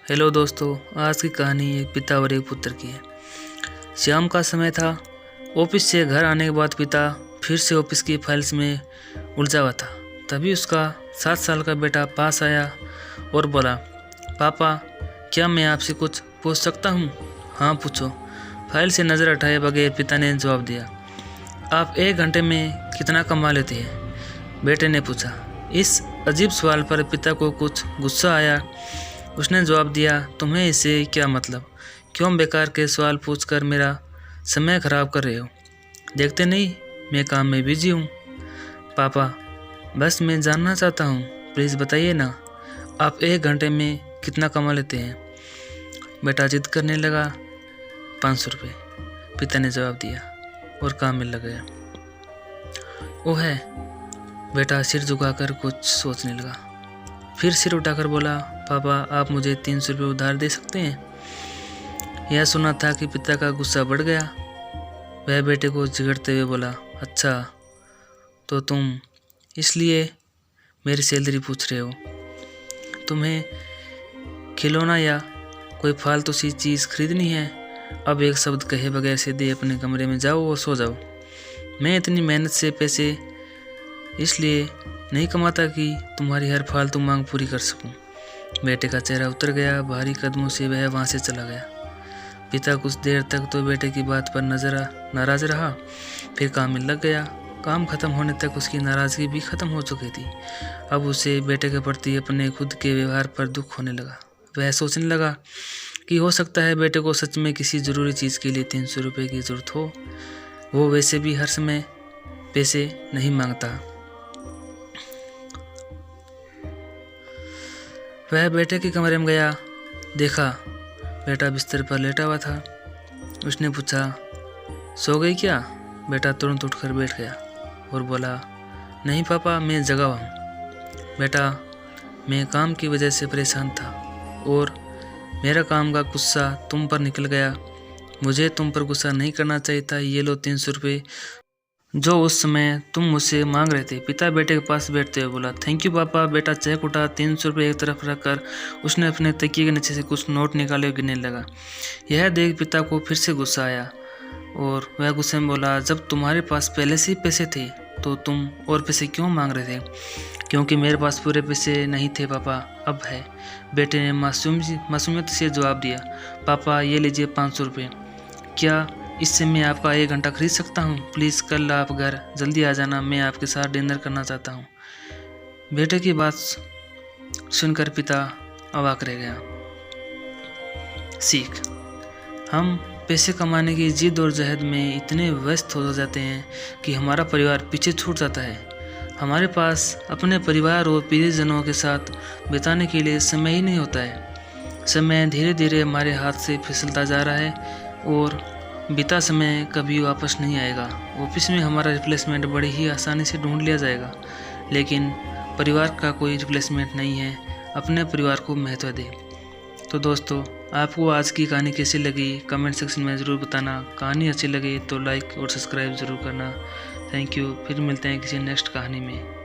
Hello दोस्तों, आज की कहानी एक पिता और एक पुत्र की है। शाम का समय था। ऑफिस से घर आने के बाद पिता फिर से ऑफिस की फाइल्स में उलझा हुआ था। तभी उसका 7 साल का बेटा पास आया और बोला, पापा क्या मैं आपसे कुछ पूछ सकता हूँ? हाँ पूछो। फाइल से नज़र हटाए बगैर पिता ने जवाब दिया। आप 1 घंटे में कितना कमा लेते हैं? बेटे ने पूछा। इस अजीब सवाल पर पिता को कुछ गुस्सा आया। उसने जवाब दिया, तुम्हें इससे क्या मतलब? क्यों बेकार के सवाल पूछकर मेरा समय खराब कर रहे हो? देखते नहीं मैं काम में बिजी हूँ। पापा बस मैं जानना चाहता हूँ, प्लीज़ बताइए ना, आप 1 घंटे में कितना कमा लेते हैं? बेटा जिद करने लगा। 500 रुपये, पिता ने जवाब दिया और काम में लग गया। वो है, बेटा सिर झुकाकर कुछ सोचने लगा। फिर सिर उठाकर बोला, पापा आप मुझे 300 रुपये उधार दे सकते हैं? यह सुना था कि पिता का गुस्सा बढ़ गया। वह बेटे को झिगड़ते हुए बोला, अच्छा तो तुम इसलिए मेरी सैलरी पूछ रहे हो? तुम्हें खिलौना या कोई फालतू सी चीज़ खरीदनी है? अब एक शब्द कहे बगैर सीधे अपने कमरे में जाओ और सो जाओ। मैं इतनी मेहनत से पैसे इसलिए नहीं कमाता कि तुम्हारी हर फालतू मांग पूरी कर सकूं। बेटे का चेहरा उतर गया। भारी कदमों से वह वहां से चला गया। पिता कुछ देर तक तो बेटे की बात पर नाराज रहा, फिर काम में लग गया। काम खत्म होने तक उसकी नाराज़गी भी खत्म हो चुकी थी। अब उसे बेटे के प्रति अपने खुद के व्यवहार पर दुख होने लगा। वह सोचने लगा कि हो सकता है बेटे को सच में किसी ज़रूरी चीज़ के लिए 300 रुपये की ज़रूरत हो। वो वैसे भी हर समय पैसे नहीं मांगता। वह बेटे के कमरे में गया। देखा बेटा बिस्तर पर लेटा हुआ था। उसने पूछा, सो गई क्या? बेटा तुरंत उठकर बैठ गया और बोला, नहीं पापा मैं जगा हुआ हूँ। बेटा मैं काम की वजह से परेशान था और मेरा काम का गुस्सा तुम पर निकल गया। मुझे तुम पर गुस्सा नहीं करना चाहिए था। ये लो 300 रुपये जो उस समय तुम मुझसे मांग रहे थे। पिता बेटे के पास बैठते हुए बोला, थैंक यू पापा। बेटा चेक उठा। 300 रुपये एक तरफ रखकर उसने अपने तकिए के नीचे से कुछ नोट निकाले और गिनने लगा। यह देख पिता को फिर से गुस्सा आया और वह गुस्से में बोला, जब तुम्हारे पास पहले से ही पैसे थे तो तुम और पैसे क्यों मांग रहे थे? क्योंकि मेरे पास पूरे पैसे नहीं थे पापा, अब है। बेटे ने मासूमियत से जवाब दिया, पापा ये लीजिए 500 रुपये। क्या इससे मैं आपका 1 घंटा खरीद सकता हूँ? प्लीज़ कल आप घर जल्दी आ जाना, मैं आपके साथ डिनर करना चाहता हूँ। बेटे की बात सुनकर पिता अवाक रह गया। सीख, हम पैसे कमाने की जिद और जहद में इतने व्यस्त हो जाते हैं कि हमारा परिवार पीछे छूट जाता है। हमारे पास अपने परिवार और प्रियजनों के साथ बिताने के लिए समय ही नहीं होता है। समय धीरे धीरे हमारे हाथ से फिसलता जा रहा है और बीता समय कभी वापस नहीं आएगा। ऑफिस में हमारा रिप्लेसमेंट बड़ी ही आसानी से ढूंढ लिया जाएगा, लेकिन परिवार का कोई रिप्लेसमेंट नहीं है। अपने परिवार को महत्व दें। तो दोस्तों, आपको आज की कहानी कैसी लगी कमेंट सेक्शन में ज़रूर बताना। कहानी अच्छी लगे तो लाइक और सब्सक्राइब ज़रूर करना। Thank you. फिर मिलते हैं किसी नेक्स्ट कहानी में।